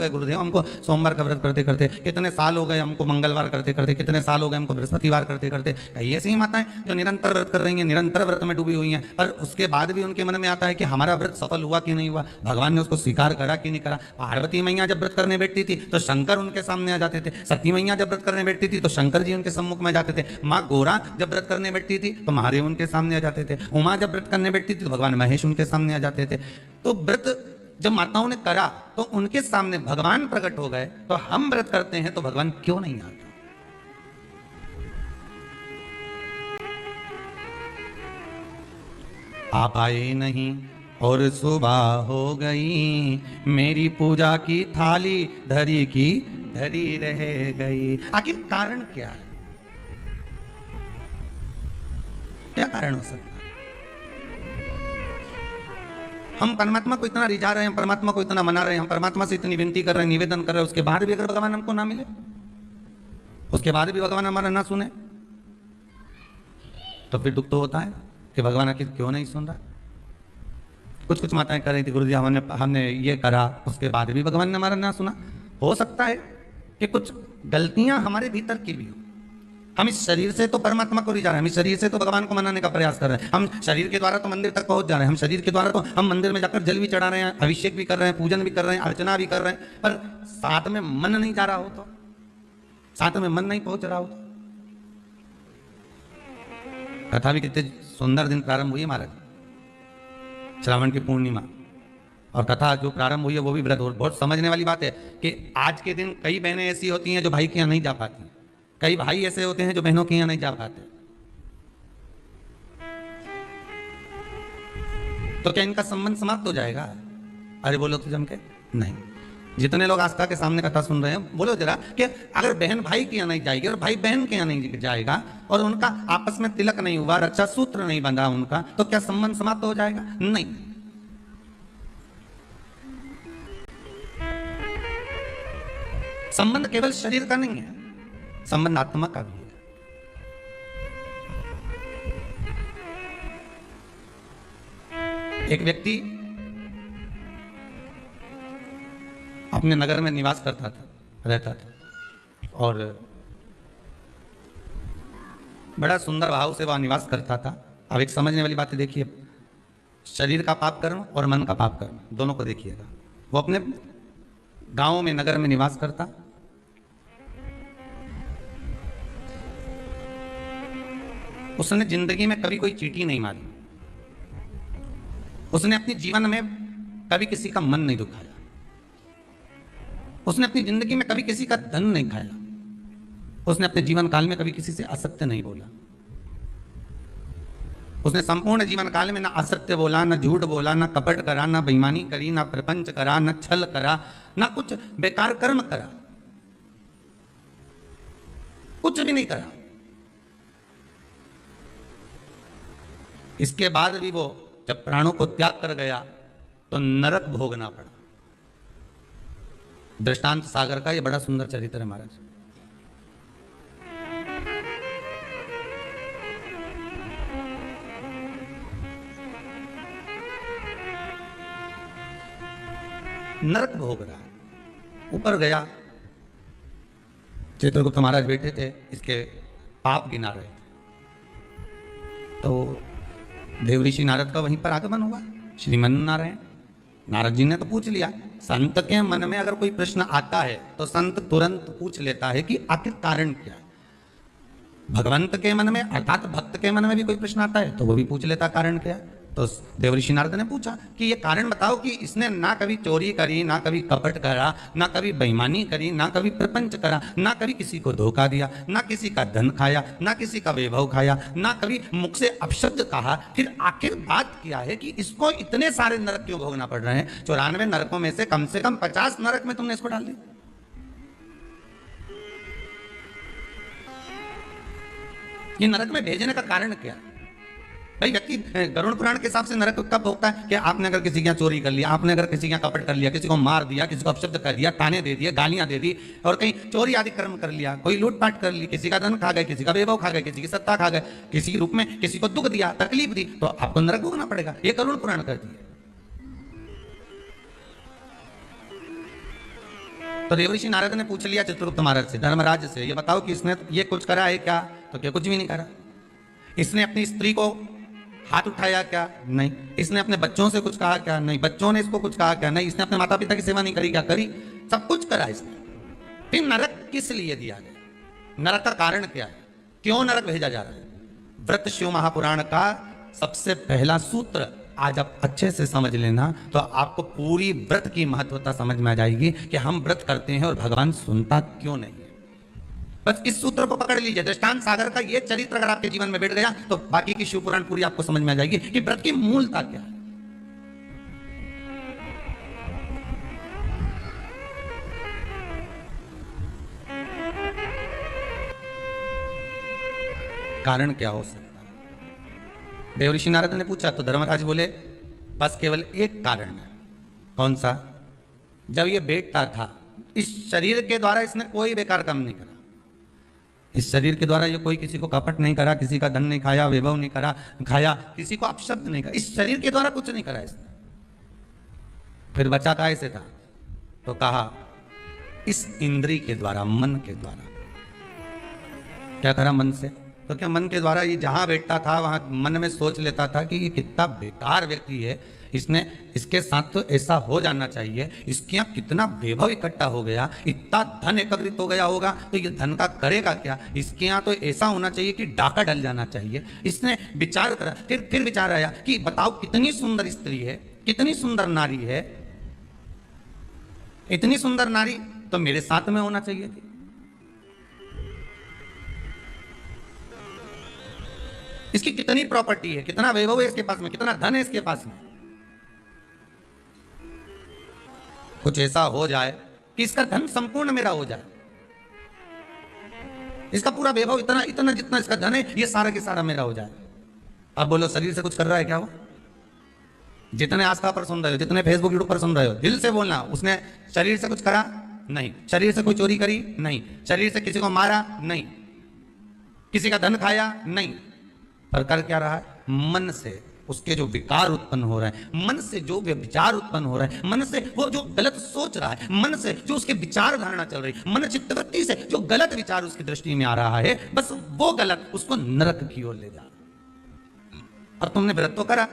गए गुरुदेव हमको सोमवार का व्रत करते करते, कितने साल हो गए हमको मंगलवार करते करते, कितने साल हो गए हमको बृहस्पतिवार करते करते। कई ऐसी माताएं जो निरंतर व्रत कर रही हैं, निरंतर व्रत में डूबी हुई हैं, पर उसके बाद भी उनके मन में आता है कि हमारा व्रत सफल हुआ कि नहीं हुआ, भगवान ने उसको स्वीकार करा कि नहीं करा। पार्वती मैया जब व्रत करने बैठती थी तो शंकर उनके सामने आ जाते थे, सती मैया जब व्रत करने बैठती थी तो शंकर जी उनके सम्मुख में जाते थे, माँ गोरा जब व्रत करने बैठती थी तो महादेव उनके सामने आ जाते थे, उमा जब व्रत करने बैठती थी तो भगवान महेश उनके सामने आ जाते थे। तो व्रत जब माताओं ने करा तो उनके सामने भगवान प्रकट हो गए, तो हम व्रत करते हैं तो भगवान क्यों नहीं आता? आप आए नहीं और सुबह हो गई, मेरी पूजा की थाली धरी की धरी रह गई। आखिर कारण क्या है? क्या कारण हो सकता है? हम परमात्मा को इतना रिझा रहे हैं, परमात्मा को इतना मना रहे हैं, हम परमात्मा से इतनी विनती कर रहे हैं, निवेदन कर रहे हैं, उसके बाद भी अगर भगवान हमको ना मिले, उसके बाद भी भगवान हमारा ना सुने, तो फिर दुख तो होता है कि भगवान आखिर क्यों नहीं सुन रहा। कुछ माताएं कर रही थी, गुरुजी हमने ये करा, उसके बाद भी भगवान ने हमारा ना सुना। हो सकता है कि कुछ गलतियां हमारे भीतर की भी हो। हम इस शरीर से तो परमात्मा को रिझा रहे हैं, हम इस शरीर से तो भगवान को मनाने का प्रयास कर रहे हैं, हम शरीर के द्वारा तो मंदिर तक पहुंच जा रहे हैं, हम शरीर के द्वारा तो हम मंदिर में जाकर जल भी चढ़ा रहे हैं, अभिषेक भी कर रहे हैं, पूजन भी कर रहे हैं, अर्चना भी कर रहे हैं, पर साथ में मन नहीं जा रहा हो तो, साथ में मन नहीं पहुंच रहा हो तो। कथा भी कितने सुंदर दिन प्रारंभ हुई है महाराज, श्रावण की पूर्णिमा, और कथा जो प्रारंभ हुई है वो भी व्रत। बहुत समझने वाली बात है कि आज के दिन कई बहनें ऐसी होती हैं जो भाई के यहाँ नहीं जा पाती, कई भाई ऐसे होते हैं जो बहनों के यहाँ नहीं जा पाते। तो क्या इनका संबंध समाप्त हो जाएगा? अरे बोलो तो जम के नहीं। जितने लोग आस्था के सामने कथा सुन रहे हैं, बोलो जरा कि अगर बहन भाई के यहाँ नहीं जाएगी और भाई बहन के यहाँ नहीं जाएगा और उनका आपस में तिलक नहीं हुआ, रक्षा सूत्र नहीं बंधा उनका, तो क्या संबंध समाप्त हो जाएगा? नहीं। संबंध केवल शरीर का नहीं है, संबंध आत्मा का भी है। एक व्यक्ति अपने नगर में निवास करता था, रहता था, और बड़ा सुंदर भाव से वह निवास करता था। अब एक समझने वाली बात देखिए, शरीर का पाप कर्म और मन का पाप कर्म दोनों को देखिएगा। वो अपने गांव में, नगर में निवास करता, उसने जिंदगी में कभी कोई चींटी नहीं मारी, उसने अपने जीवन में कभी किसी का मन नहीं दुखाया, उसने अपनी जिंदगी में कभी किसी का धन नहीं खाया, उसने अपने जीवन काल में कभी किसी से असत्य नहीं बोला, उसने संपूर्ण जीवन काल में ना असत्य बोला, ना झूठ बोला, ना कपट करा, ना बेईमानी करी, ना प्रपंच करा, ना छल करा, ना कुछ बेकार कर्म करा, कुछ भी नहीं करा। इसके बाद भी वो जब प्राणों को त्याग कर गया तो नरक भोगना पड़ा। दृष्टांत सागर का ये बड़ा सुंदर चरित्र है महाराज। नरक भोग रहा है, ऊपर गया, चित्रगुप्त महाराज बैठे थे, इसके पाप गिना रहे थे, तो देवऋषि नारद का वहीं पर आगमन हुआ। श्रीमन नारायण, नारद जी ने तो पूछ लिया। संत के मन में अगर कोई प्रश्न आता है तो संत तुरंत पूछ लेता है कि आखिर कारण क्या है। भगवंत के मन में अर्थात भक्त के मन में भी कोई प्रश्न आता है तो वो भी पूछ लेता कारण क्या है। तो देवऋषि नारद ने पूछा कि ये कारण बताओ कि इसने ना कभी चोरी करी, ना कभी कपट करा, ना कभी बेईमानी करी, ना कभी प्रपंच करा, ना कभी किसी को धोखा दिया, ना किसी का धन खाया, ना किसी का वैभव खाया, ना कभी मुख से अपशब्द कहा, फिर आखिर बात क्या है कि इसको इतने सारे नरक क्यों भोगना पड़ रहे हैं? 94 नरकों में से कम 50 नरक में तुमने इसको डाल दिया। ये नरक में भेजने का कारण क्या है? भाई व्यक्ति गरुड़ पुराण के हिसाब से नरक कब होता है कि आपने अगर किसी के यहाँ चोरी कर लिया, आपने अगर किसी के यहाँ कपट कर लिया, किसी को मार दिया, किसी को अपशब्द कर दिया, ताने दे दिए, गालियां दे दी, और कहीं चोरी आदि कर्म कर लिया, कोई लूटपाट कर ली, किसी का धन खा गए, किसी का वैभव खा गए, किसी की सत्ता खा गए, किसी के रूप में किसी को दुख दिया, तकलीफ दी, तो आपको नरक भोगना पड़ेगा। ये गरुड़ पुराण कहती है। तो देवऋषि नारद ने पूछ लिया चित्रगुप्त महाराज से, धर्मराज से, ये बताओ कि इसने ये कुछ करा है क्या? तो क्या कुछ भी नहीं करा। इसने अपनी स्त्री को हाथ उठाया क्या? नहीं। इसने अपने बच्चों से कुछ कहा क्या? नहीं। बच्चों ने इसको कुछ कहा क्या? नहीं। इसने अपने माता पिता की सेवा नहीं करी क्या? करी। सब कुछ करा इसने। फिर नरक किस लिए दिया गया? नरक का कारण क्या है? क्यों नरक भेजा जा रहा है? व्रत शिव महापुराण का सबसे पहला सूत्र आज आप अच्छे से समझ लेना, तो आपको पूरी व्रत की महत्वता समझ में आ जाएगी कि हम व्रत करते हैं और भगवान सुनता क्यों नहीं है। बस इस सूत्र को पकड़ लीजिए। दृष्टांत सागर का ये चरित्र अगर आपके जीवन में बैठ गया तो बाकी की शिव पुराण पूरी आपको समझ में आ जाएगी कि व्रत की मूलता क्या है। कारण क्या हो सकता है? देवऋषि नारद ने पूछा तो धर्मराज बोले बस केवल एक कारण है। कौन सा? जब ये बैठता था इस शरीर के द्वारा इसने कोई बेकार काम नहीं करा। इस शरीर के द्वारा ये कोई किसी को कपट नहीं करा, किसी का धन नहीं खाया, वैभव नहीं करा खाया, किसी को अपशब्द नहीं करा। इस शरीर के द्वारा कुछ नहीं करा इसने। फिर बचा था ऐसे था तो कहा इस इंद्री के द्वारा, मन के द्वारा। क्या करा? मन से। तो क्या मन के द्वारा ये जहां बैठता था वहां मन में सोच लेता था कि ये कितना बेकार व्यक्ति है, इसने इसके साथ तो ऐसा हो जाना चाहिए, इसके यहाँ कितना वैभव इकट्ठा हो गया, इतना धन एकत्रित हो गया होगा तो ये धन का करेगा क्या, इसके यहाँ तो ऐसा होना चाहिए कि डाका डल जाना चाहिए। इसने विचार करा। फिर विचार आया कि बताओ कितनी सुंदर स्त्री है, कितनी सुंदर नारी है, इतनी सुंदर नारी तो मेरे साथ में होना चाहिए थी। इसकी कितनी प्रॉपर्टी है, कितना वैभव है इसके पास में, कितना धन है इसके पास में। कुछ ऐसा हो जाए कि इसका धन संपूर्ण मेरा हो जाए, इसका पूरा वैभव इतना इतना जितना इसका धन है ये सारा के सारा मेरा हो जाए। अब बोलो शरीर से कुछ कर रहा है क्या वो? जितने आस्था पर सुन रहे हो, जितने फेसबुक यूट्यूब पर सुन रहे हो, दिल से बोलना, उसने शरीर से कुछ करा? नहीं। शरीर से कोई चोरी करी? नहीं। शरीर से किसी को मारा? नहीं। किसी का धन खाया? नहीं। पर कर क्या रहा है? मन से उसके जो विकार उत्पन्न हो रहा है, मन से जो विचार उत्पन्न हो रहा है, मन से वो जो गलत सोच रहा है, मन से जो उसके विचार धारणा चल रही है, मन चित्तवृत्ति से जो गलत विचार उसकी दृष्टि में आ रहा है, बस वो गलत उसको नरक की ओर ले जा। और तुमने व्रत तो करा।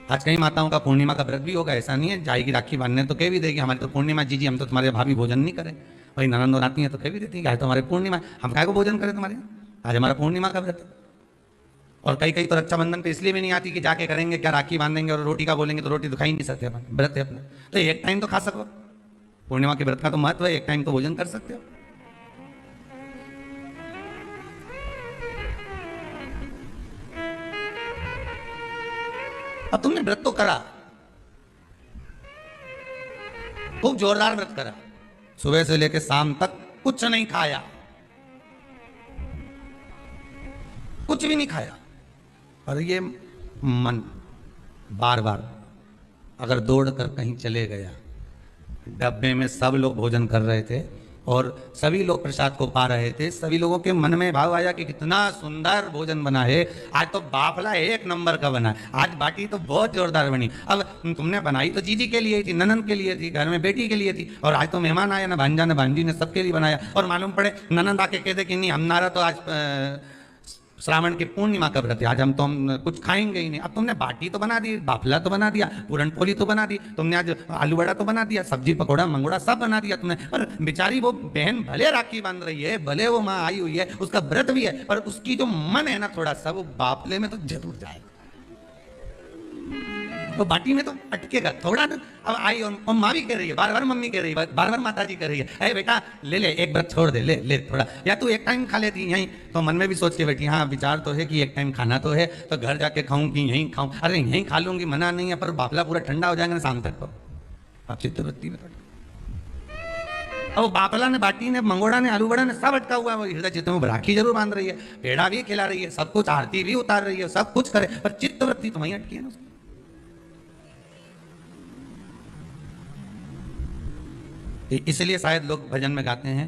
आज कई माताओं का पूर्णिमा का व्रत भी होगा, ऐसा नहीं है। जाएगी राखी बांधने तो कह भी देगी हमारी तो पूर्णिमा, जी हम तो तुम्हारे भाभी भोजन नहीं करें। वही ननंद और आती है तो कह भी देती है तुम्हारे पूर्णिमा, हम काय को भोजन करें तुम्हारे, आज हमारा पूर्णिमा का व्रत। और कई कई तो रक्षाबंधन पे इसलिए भी नहीं आती कि जाके करेंगे क्या, राखी बांधेंगे और रोटी का बोलेंगे तो रोटी तो खा ही नहीं सकते अपन, व्रत है अपना। तो एक टाइम तो खा सको, पूर्णिमा के व्रत का तो महत्व है, एक टाइम तो भोजन कर सकते हो। अब तुमने व्रत तो करा, खूब जोरदार व्रत करा, सुबह से लेकर शाम तक कुछ नहीं खाया, कुछ भी नहीं खाया। और ये मन बार बार अगर दौड़ कर कहीं चले गया, डब्बे में सब लोग भोजन कर रहे थे और सभी लोग प्रसाद को पा रहे थे, सभी लोगों के मन में भाव आया कि कितना सुंदर भोजन बना है, आज तो बाफला एक नंबर का बना है, आज बाटी तो बहुत जोरदार बनी। अब तुमने बनाई तो जीजी के लिए थी, ननन के लिए थी, घर में बेटी के लिए थी, और आज तो मेहमान आया, ना भांजा ना भांजी ने सबके लिए बनाया। और मालूम पड़े ननंद आके कहते कि नहीं हमारा तो आज श्रावण की पूर्णिमा का व्रत है, आज हम कुछ खाएंगे ही नहीं। अब तुमने बाटी तो बना दी, बाफला तो बना दिया, पूरन पोली तो बना दी, तुमने आज आलू बड़ा तो बना दिया, सब्जी पकौड़ा मंगोड़ा सब बना दिया तुमने। पर बेचारी वो बहन भले राखी बांध रही है, भले वो माँ आई हुई है, उसका व्रत भी है, पर उसकी जो मन है ना थोड़ा सा वो बाफले में तो जरूर जाएगा, तो बाटी में तो अटकेगा थोड़ा ना। अब आई और माँ भी कह रही है, बार बार मम्मी कह रही है, बार बार माता जी कह रही है, अरे बेटा ले ले एक व्रत छोड़ दे, ले ले थोड़ा, या तू एक टाइम खा लेती यहीं। तो मन में भी सोच के बैठी, हाँ विचार तो है कि एक टाइम खाना तो है, तो घर जाके खाऊं कि यहीं खाऊं, अरे यहीं खा लूंगी मना नहीं है, पर बाफला पूरा ठंडा हो जाएगा ना शाम तक। तो आप चित्तवृत्ति में अब बाफला ने, बाटी ने, मंगोड़ा ने, आलू बड़ा ने सब अटका हुआ है, वो हृदय चित्त में राखी जरूर बांध रही है, पेड़ा भी खिला रही है, सब कुछ आरती भी उतार रही है, सब कुछ करे, पर चित्तवृत्ति तो वहीं अटकी है ना। इसलिए शायद लोग भजन में गाते हैं,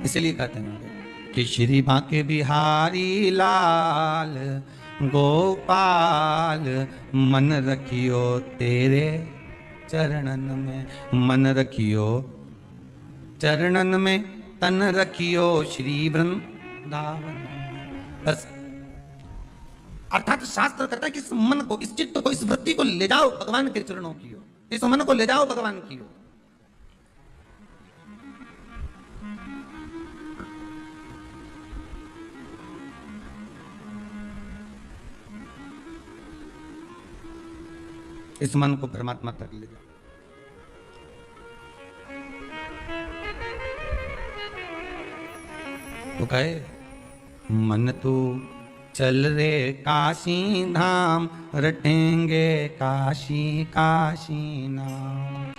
इसलिए कहते हैं कि श्री बांके बिहारी लाल गोपाल मन रखियो तेरे चरणन में मन रखियो, चरणन में तन रखियो श्री वृंदावन। बस अर्थात शास्त्र कहता है कि इस मन को, इस चित्त को, इस वृत्ति को ले जाओ भगवान के चरणों की ओर, इस मन को ले जाओ भगवान की ओर। इस मन को परमात्मा तक ले जाओ। तो कहे मन तू चल रे काशी धाम, रटेंगे काशी काशी नाम।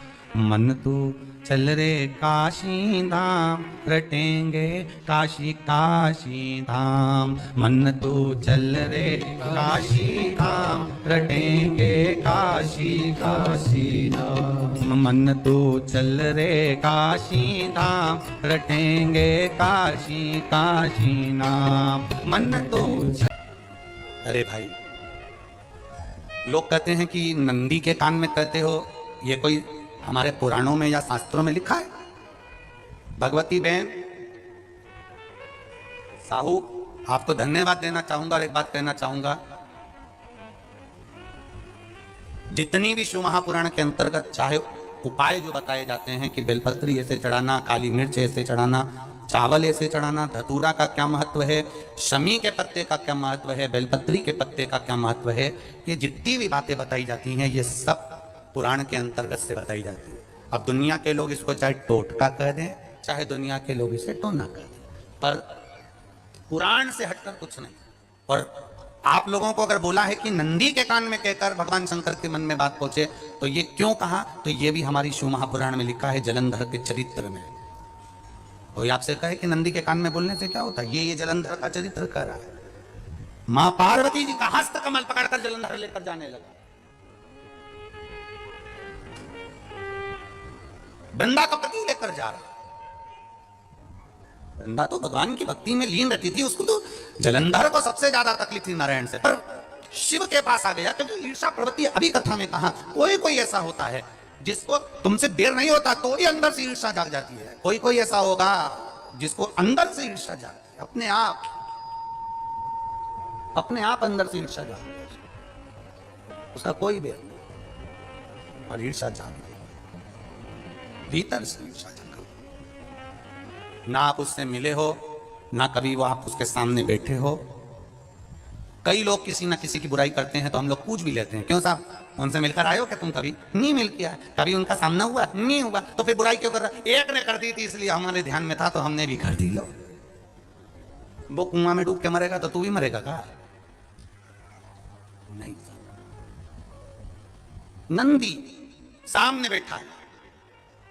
मन तू चल रे काशी धाम, रटेंगे काशी काशी धाम। मन तू चल रे काशी धाम, रटेंगे काशी काशी धाम। मन तू चल रे काशी धाम, रटेंगे काशी काशी नाम। मन तू। अरे भाई, लोग कहते हैं कि नंदी के कान में कहते हो, ये कोई हमारे पुराणों में या शास्त्रों में लिखा है? भगवती बहन साहू, आपको धन्यवाद देना चाहूंगा और एक बात कहना चाहूंगा, जितनी भी शिव महापुराण के अंतर्गत चाहे उपाय जो बताए जाते हैं कि बेलपत्री ऐसे चढ़ाना, काली मिर्च ऐसे चढ़ाना, चावल ऐसे चढ़ाना, धतूरा का क्या महत्व है, शमी के पत्ते का क्या महत्व है, बेलपत्री के पत्ते का क्या महत्व है, ये जितनी भी बातें बताई जाती हैं ये सब पुराण के अंतर्गत से बताई जाती है। अब दुनिया के लोग इसको चाहे टोटका कह दें, चाहे दुनिया के लोग इसे टोना कह दें, पर पुराण से हटकर कुछ नहीं। और आप लोगों को अगर बोला है कि नंदी के कान में कहकर भगवान शंकर के मन में बात पहुंचे, तो ये क्यों कहा, तो ये भी हमारी शिव महापुराण में लिखा है, जलंधर के चरित्र में। कोई आपसे कहे कि नंदी के कान में बोलने से क्या होता है, ये जलंधर का चरित्र कह रहा है। मां पार्वती जी का हस्त कमल पकड़कर जलंधर लेकर जाने लगा। वृंदा को पति लेकर जा रहा। वृंदा तो भगवान की भक्ति में लीन रहती थी, उसको तो जलंधर को सबसे ज्यादा तकलीफ थी नारायण से, पर शिव के पास आ गया क्योंकि ईर्षा प्रवृत्ति, अभी कथा में कहा, कोई कोई ऐसा होता है जिसको तुमसे देर नहीं होता तो ही अंदर से ईर्षा जाग जाती है। कोई कोई ऐसा होगा जिसको अंदर से ईर्षा जागती है, अपने आप अंदर से ईर्षा जागती है, उसका कोई बेर नहीं, और ईर्षा जागती भीतर से ईर्षा जागती। ना आप उससे मिले हो, ना कभी वो आप उसके सामने बैठे हो। कई लोग किसी ना किसी की बुराई करते हैं तो हम लोग पूछ भी लेते हैं, क्यों साहब उनसे मिलकर आए हो क्या तुम? कभी नहीं मिल किया, कभी उनका सामना हुआ नहीं हुआ, तो फिर बुराई क्यों कर रहा? एक ने कर दी थी इसलिए हमारे ध्यान में था तो हमने भी कर दी। लो, वो कुआं में डूब के मरेगा तो तू भी मरेगा का? नहीं। नंदी सामने बैठा है,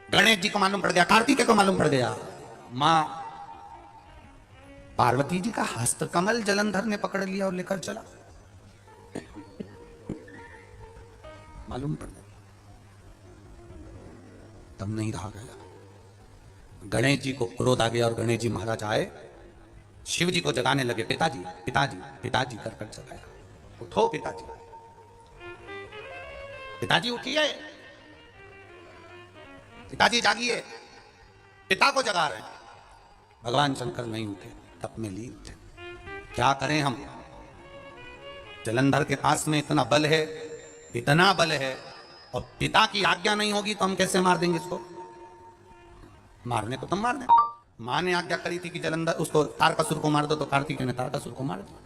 गणेश जी को मालूम पड़ गया, कार्तिकेय को मालूम पड़ गया, मां पार्वती जी का हस्त कमल जलंधर ने पकड़ लिया और लेकर चला, मालूम पड़ गया, तब नहीं रहा गया। गणेश जी को क्रोध आ गया और गणेश जी महाराज आए, शिव जी को जगाने लगे, पिताजी पिताजी पिताजी कर कर जगाया, उठो पिताजी, पिताजी उठिए, पिताजी जागिए, पिता को जगा रहे हैं। भगवान शंकर नहीं उठे, तप में लीन थे। क्या करें हम, जलंधर के पास में इतना बल है, इतना बल है, और पिता की आज्ञा नहीं होगी तो हम कैसे मार देंगे इसको? मारने को तो मार दें। मां ने आज्ञा करी थी कि जलंधर उसको तारकासुर को मार दो, तो कार्तिकेय ने तारकासुर को मार दिया।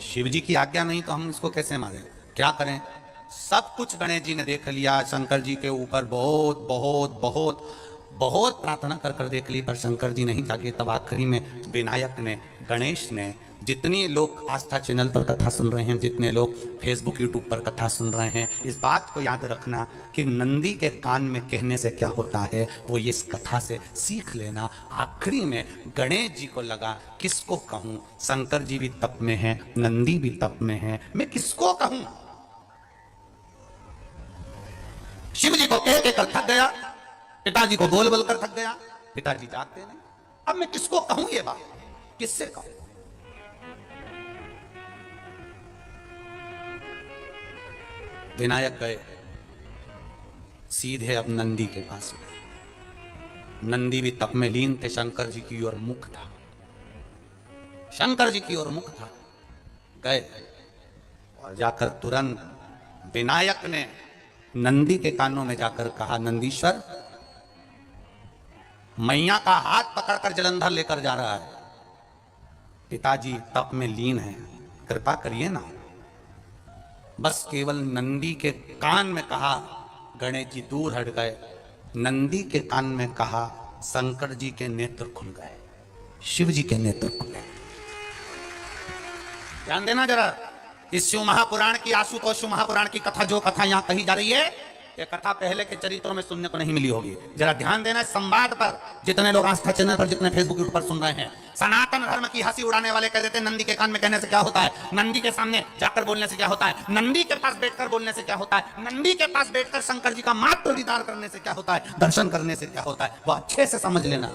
शिव जी की आज्ञा नहीं तो हम इसको कैसे मारें? क्या करें? सब कुछ गणेश जी ने देख लिया, शंकर जी के ऊपर बहुत बहुत बहुत बहुत प्रार्थना कर कर देख ली, पर शंकर जी नहीं जागे। तब आखिरी में विनायक ने, गणेश ने, जितने लोग आस्था चैनल पर कथा सुन रहे हैं, जितने लोग फेसबुक यूट्यूब पर कथा सुन रहे हैं, इस बात को याद रखना कि नंदी के कान में कहने से क्या होता है, वो ये इस कथा से सीख लेना। आखिरी में गणेश जी को लगा किसको कहूं, शंकर जी भी तप में है, नंदी भी तप में है, मैं किसको कहूं? शिव जी को कह कर थक गया, पिताजी को बोल बोल कर थक गया, पिताजी जागते नहीं। अब मैं किसको कहूं ये बात, किससे कहूं? विनायक गए सीधे अब नंदी के पास गए। नंदी भी तप में लीन थे, शंकर जी की ओर मुख था, शंकर जी की ओर मुख था। गए और जाकर तुरंत विनायक ने नंदी के कानों में जाकर कहा, नंदीश्वर, मैया का हाथ पकड़कर जलंधर लेकर जा रहा है, पिताजी तप में लीन है, कृपा करिए ना। बस केवल नंदी के कान में कहा, गणेश जी दूर हट गए। नंदी के कान में कहा, शंकर जी के नेत्र खुल गए, शिव जी के नेत्र खुले। ध्यान देना जरा, इस शिव महापुराण की, आशुतोष शिव महापुराण की कथा, जो कथा यहां कही जा रही है, ये कथा पहले के चरित्रों में सुनने को नहीं मिली होगी। जरा ध्यान देना संवाद पर, जितने लोग आस्था चैनल पर, जितने फेसबुक यूट्यूब पर सुन रहे हैं। सनातन धर्म की हंसी उड़ाने वाले कह देते हैं नंदी के कान में कहने से क्या होता है, नंदी के सामने जाकर बोलने से क्या होता है, नंदी के पास बैठकर बोलने से क्या होता है, नंदी के पास बैठकर शंकर जी का मात्र दीदार करने से क्या होता है, दर्शन करने से क्या होता है। वो अच्छे से समझ लेना,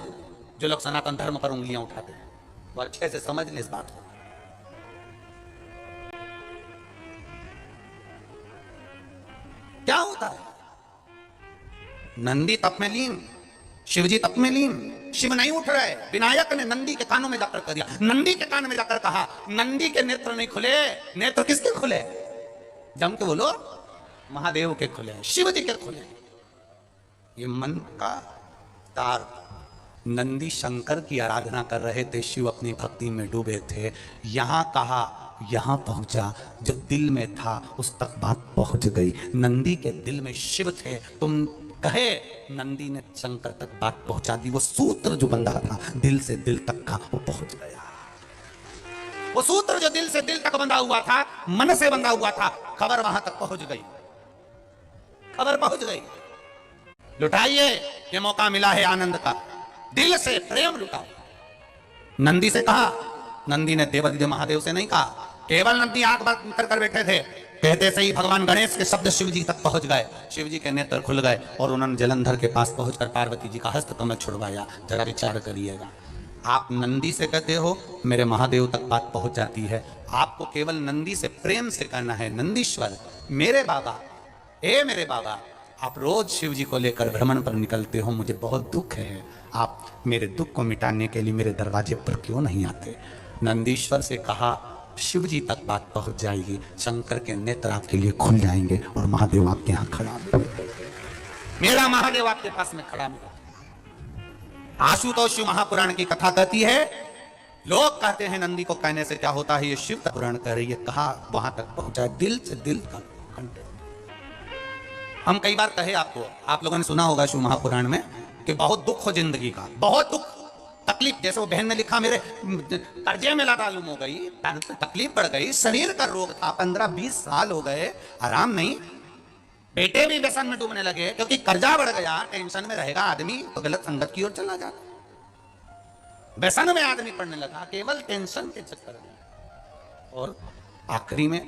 जो लोग सनातन धर्म पर उंगलियां उठाते हैं, वो अच्छे से समझ ले इस बात को। क्या होता है, नंदी तप में लीन, शिवजी तप में लीन, शिव नहीं उठ रहे। विनायक ने नंदी के कानों में जाकर कर दिया, नंदी के कान में जाकर कहा, नंदी के नेत्र नहीं खुले। नेत्र किसके खुले, जम के बोलो, महादेव के खुले, शिव जी के खुले। ये मन का तार, नंदी शंकर की आराधना कर रहे थे, शिव अपनी भक्ति में डूबे थे। यहां कहा, यहां पहुंचा, जो दिल में था उस तक बात पहुंच गई। नंदी के दिल में शिव थे, तुम कहे, नंदी ने शंकर तक बात पहुंचा दी। वो सूत्र जो बंधा था दिल से दिल तक का, वो पहुंच गया। वो सूत्र जो दिल से दिल तक बंधा हुआ था, मन से बंधा हुआ था, खबर वहां तक पहुंच गई, खबर पहुंच गई। लुटाइए, ये मौका मिला है आनंद का, दिल से प्रेम लुटाओ। नंदी से कहा, नंदी ने देवादिदेव महादेव से नहीं कहा, केवल नंदी आंख बंद कर बैठे थे। कहते से ही भगवान गणेश के शब्द शिव जी तक पहुंच गए, शिव जी के नेत्र खुल गए और उन्होंने जलंधर के पास पहुंचकर पार्वती जी का हस्त कमल छुड़वाया। जरा विचार करिएगा, आप नंदी से कहते हो, मेरे महादेव तक बात पहुंच जाती है। आपको केवल नंदी से प्रेम से कहना है, नंदीश्वर, मेरे बाबा, ए मेरे बाबा, आप रोज शिव जी को लेकर भ्रमण पर निकलते हो, मुझे बहुत दुख है, आप मेरे दुख को मिटाने के लिए मेरे दरवाजे पर क्यों नहीं आते। नंदीश्वर से कहा, शिव जी तक बात पहुंच जाएगी, शंकर के नेत्र आपके लिए खुल जाएंगे और महादेव आपके यहाँ खड़ा मिलेगा, मेरा महादेव आपके पास में खड़ा मिलेगा। आशुतोष शिव महापुराण की कथा कहती है, लोग कहते हैं नंदी को कहने से क्या होता है, ये शिव का पुराण कह रही है, कहा वहां तक पहुंचा, दिल से दिल तक। हम कई बार कहे आपको, आप लोगों ने सुना होगा शिव महापुराण में कि बहुत दुख हो जिंदगी का, बहुत दुख तकलीफ। जैसे वो बहन ने लिखा, मेरे कर्जे में मालूम हो गई, तकलीफ बढ़ गई, शरीर का रोग था, 15-20 साल हो गए, आराम नहीं, बेटे भी व्यसन में डूबने लगे, क्योंकि कर्जा बढ़ गया, टेंशन में रहेगा आदमी तो गलत संगत की ओर चला जाता, व्यसन में आदमी पड़ने लगा, केवल टेंशन के चक्कर में। और आखिरी में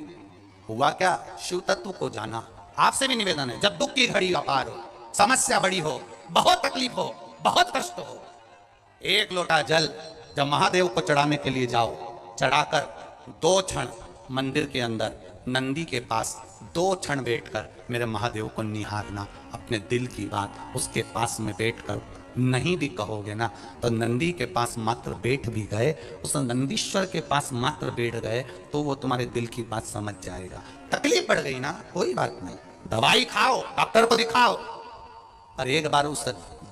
हुआ क्या, शिव तत्व को जाना। आपसे भी निवेदन है, जब दुख की घड़ी अपार हो, समस्या बड़ी हो, बहुत तकलीफ हो, बहुत कष्ट हो, एक लोटा जल जब महादेव को चढ़ाने के लिए जाओ, चढ़ाकर 2 क्षण मंदिर के अंदर नंदी के पास 2 क्षण बैठकर मेरे महादेव को निहारना, अपने दिल की बात उसके पास में बैठकर नहीं भी कहोगे ना, तो नंदी के पास मात्र बैठ भी गए, उस नंदीश्वर के पास मात्र बैठ गए, तो वो तुम्हारे दिल की बात समझ जाएगा। तकलीफ बढ़ गई ना, कोई बात नहीं, दवाई खाओ, डॉक्टर को दिखाओ, और एक बार उस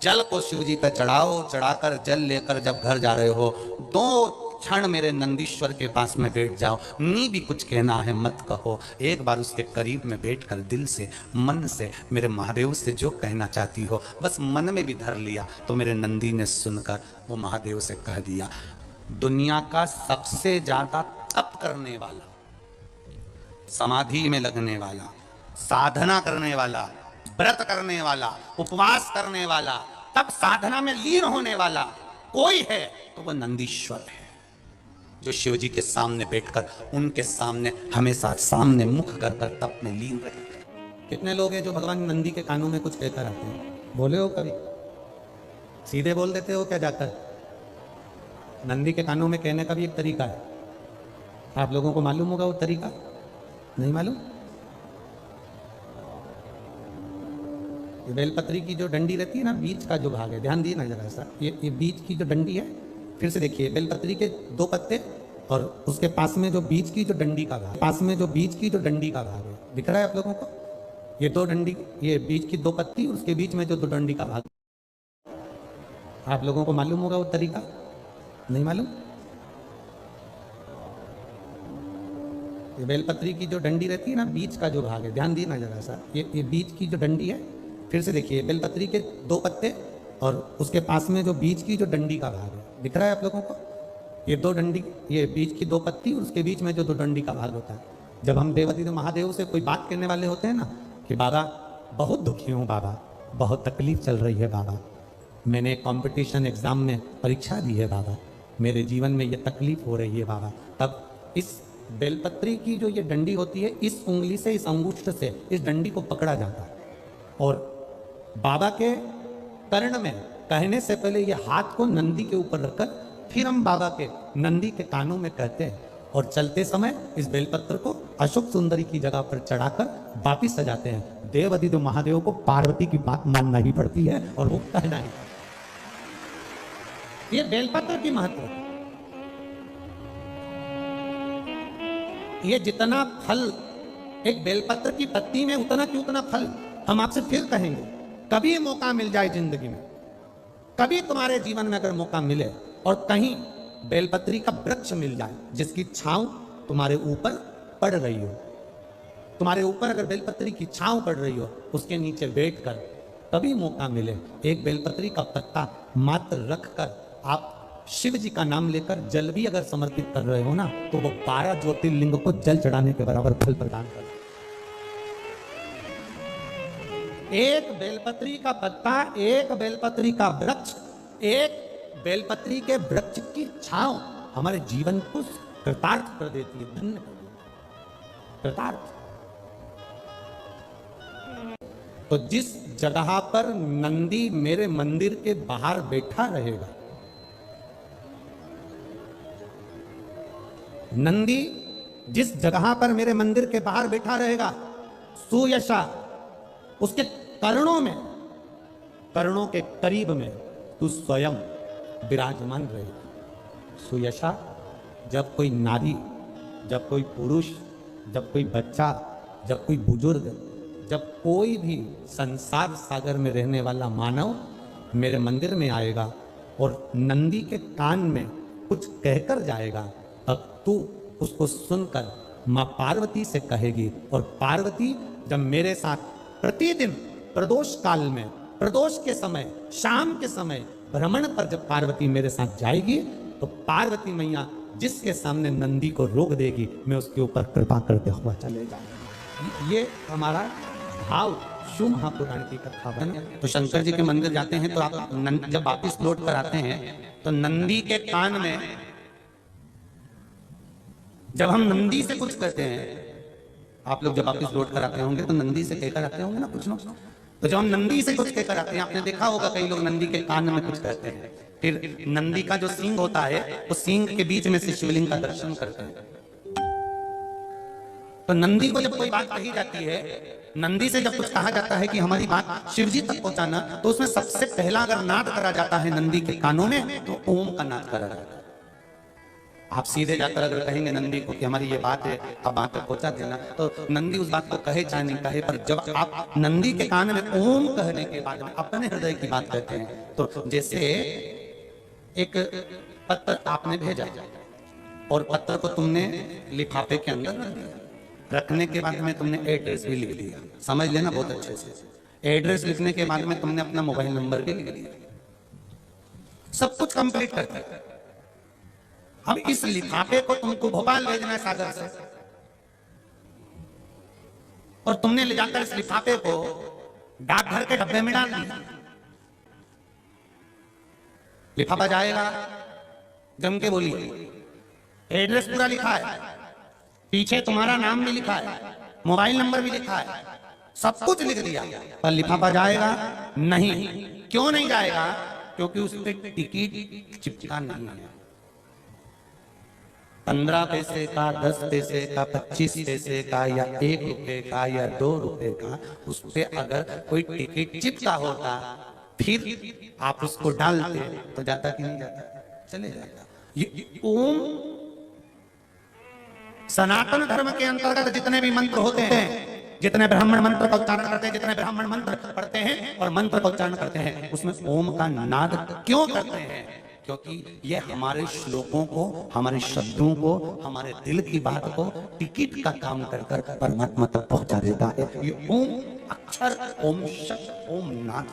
जल को शिव जी पर चढ़ाओ, चढ़ाकर जल लेकर जब घर जा रहे हो, 2 क्षण मेरे नंदीश्वर के पास में बैठ जाओ, नी भी कुछ कहना है मत कहो, एक बार उसके करीब में बैठकर दिल से, मन से, मेरे महादेव से जो कहना चाहती हो, बस मन में भी धर लिया, तो मेरे नंदी ने सुनकर वो महादेव से कह दिया, दुनिया का सबसे ज्यादा तप करने वाला, समाधि में लगने वाला, साधना करने वाला, व्रत करने वाला, उपवास करने वाला, तब साधना में लीन होने वाला कोई है तो वह नंदीश्वर है, जो शिव जी के सामने बैठकर उनके सामने हमेशा सामने मुख कर तप में लीन रहे। कितने लोग हैं जो भगवान नंदी के कानों में कुछ कहकर आते हैं, बोले हो कभी, सीधे बोल देते हो क्या जाकर? नंदी के कानों में कहने का भी एक तरीका है, आप लोगों को मालूम होगा वो तरीका, नहीं मालूम? ये बेलपत्री की जो डंडी रहती है ना, बीच का जो भाग है, ध्यान दिए ना जरा सा, ये बीच की जो डंडी है, फिर से देखिए, बेलपत्री के 2 पत्ते और उसके पास में जो बीच की जो डंडी का भाग, पास में जो बीच की जो डंडी का भाग है, दिख रहा है आप लोगों को? ये 2 डंडी, ये बीच की 2 पत्ती, उसके बीच में जो 2 डंडी का भाग, आप लोगों को मालूम होगा वो तरीका? नहीं मालूम? ये बेलपत्री की जो डंडी रहती है ना, बीच का जो भाग है, ध्यान दिए ना जरा सा, ये बीच की जो डंडी है, फिर से देखिए, बेलपत्री के 2 पत्ते और उसके पास में जो बीच की जो डंडी का भाग है, दिख रहा है आप लोगों को? ये 2 डंडी, ये बीच की 2 पत्ती, उसके बीच में जो 2 डंडी का भाग होता है। जब हम देवादिदेव महादेव से कोई बात करने वाले होते हैं ना, कि बाबा बहुत दुखी हूँ, बाबा बहुत तकलीफ चल रही है, बाबा मैंने कंपटीशन एग्जाम में परीक्षा दी है, बाबा मेरे जीवन में ये तकलीफ हो रही है, बाबा, तब इस बेलपत्री की जो ये डंडी होती है, इस उंगली से, इस अंगूष्ठ से इस डंडी को पकड़ा जाता है और बाबा के कर्ण में कहने से पहले ये हाथ को नंदी के ऊपर रखकर फिर हम बाबा के नंदी के कानों में कहते हैं और चलते समय इस बेलपत्र को अशोक सुंदरी की जगह पर चढ़ाकर वापिस सजाते हैं। देवादिदेव महादेव को पार्वती की बात मानना ही पड़ती है और वो कहना ही। ये बेलपत्र की महत्व, ये जितना फल एक बेलपत्र की पत्ती में, उतना की उतना फल। हम आपसे फिर कहेंगे, कभी मौका मिल जाए जिंदगी में, कभी तुम्हारे जीवन में अगर मौका मिले और कहीं बेलपत्री का वृक्ष मिल जाए जिसकी छांव तुम्हारे ऊपर पड़ रही हो, तुम्हारे ऊपर अगर बेलपत्री की छांव पड़ रही हो, उसके नीचे बैठकर कभी मौका मिले, एक बेलपत्री का पत्ता मात्र रखकर आप शिव जी का नाम लेकर जल भी अगर समर्पित कर रहे हो ना, तो वो 12 ज्योतिर्लिंग को जल चढ़ाने के बराबर फल प्रदान कर। एक बेलपत्री का पत्ता, एक बेलपत्री का वृक्ष, एक बेलपत्री के वृक्ष की छांव हमारे जीवन को कृतार्थ कर देती है, धन्य कर देती है, कृतार्थ। तो जिस जगह पर नंदी मेरे मंदिर के बाहर बैठा रहेगा, नंदी जिस जगह पर मेरे मंदिर के बाहर बैठा रहेगा, सुयशा उसके कर्णों में, कर्णों के करीब में तू स्वयं विराजमान रहेगा। सुयशा, जब कोई नारी, जब कोई पुरुष, जब कोई बच्चा, जब कोई बुजुर्ग, जब कोई भी संसार सागर में रहने वाला मानव मेरे मंदिर में आएगा और नंदी के कान में कुछ कहकर जाएगा, तब तू उसको सुनकर माँ पार्वती से कहेगी। और पार्वती जब मेरे साथ प्रतिदिन प्रदोष काल में, प्रदोष के समय, शाम के समय भ्रमण पर जब पार्वती मेरे साथ जाएगी, तो पार्वती मैया जिसके सामने नंदी को रोक देगी, मैं उसके ऊपर कृपा करते हुआ चले जाऊंगा। ये हमारा भाव शिव महापुराण की कथा बन। तो शंकर जी के मंदिर जाते हैं तो आप जब वापिस लौट कर आते हैं तो नंदी के कान में, जब हम नंदी से कुछ कहते हैं, आप लोग जब वापिस लौट कर आते होंगे तो नंदी से कहकर आते होंगे ना कुछ लोग, तो जब हम नंदी से कुछ कहकर आते हैं, आपने देखा होगा कई लोग नंदी के कान में कुछ कहते हैं, फिर नंदी का जो सींग होता है उस सींग के बीच में से शिवलिंग का दर्शन करते हैं। तो नंदी को जब कोई बात कही जाती है, नंदी से जब कुछ कहा जाता है कि हमारी बात शिव जी तक पहुंचाना, तो उसमें सबसे पहला अगर नाद करा जाता है नंदी के कानों में, तो ओम का नाद करा जाता है। आप सीधे जाकर अगर कहेंगे नंदी को कि हमारी ये बात है, आप बात तक पहुंचा देना, तो नंदी उस बात को कहे चाहे नहीं कहे, पर जब आप नंदी के कान में ओम कहने के बाद में अपने हृदय की बात कहते हैं, तो जैसे एक पत्र आपने भेजा और पत्र को तुमने लिफाफे के अंदर रख दिया, रखने के बाद में तुमने एड्रेस भी लिख दिया, समझ लेना बहुत अच्छे से। एड्रेस लिखने के बाद में तुमने अपना मोबाइल नंबर भी लिख दिया, सब कुछ कंप्लीट कर दिया। अब इस लिफाफे को तुमको भोपाल भेजना है सागर से, और तुमने ले जाकर इस लिफाफे को डाकघर के डब्बे में डाल दिया। लिफाफा जाएगा, जम के बोलिए, एड्रेस पूरा लिखा है, पीछे तुम्हारा नाम भी लिखा है, मोबाइल नंबर भी लिखा है, सब कुछ लिख दिया, पर लिफाफा जाएगा नहीं। क्यों नहीं जाएगा? क्योंकि उस पर टिकट चिपका नहीं है। 15 पैसे का, 10 पैसे का, 25 पैसे का, या 1 रुपए का, या 2 रुपए का, उस पे अगर कोई टिकट चिपका होता, फिर आप उसको डालते तो जाता कि नहीं जाता? चले जाता। ये ओम सनातन धर्म के अंतर्गत जितने भी मंत्र होते हैं, जितने ब्राह्मण मंत्र का उच्चारण करते हैं, जितने ब्राह्मण मंत्र पढ़ते हैं और मंत्र का उच्चारण करते हैं, उसमें ओम का नाद क्यों करते हैं? क्योंकि ये हमारे श्लोकों को, हमारे शब्दों को, हमारे दिल की बात को टिकट का काम कर कर परमात्मा तक पहुंचा देता है। ये ओम अक्षर, ओम शब्द, ओम नाद।